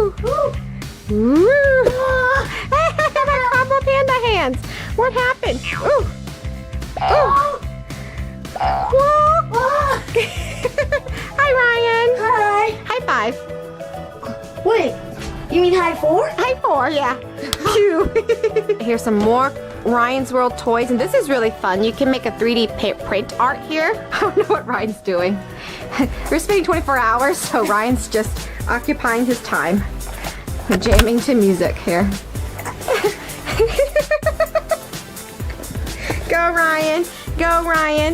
Ooh. My purple panda hands. What happened? Ooh. Ooh. Whoa. Hi, Ryan. Hi. High five. Wait, you mean high four? High four, yeah. Phew. Here's some more Ryan's World toys, and this is really fun. You can make a 3D print art here. I don't know what Ryan's doing. We're spending 24 hours, so Ryan's just occupying his time. Jamming to music here. Go, Ryan. Go, Ryan.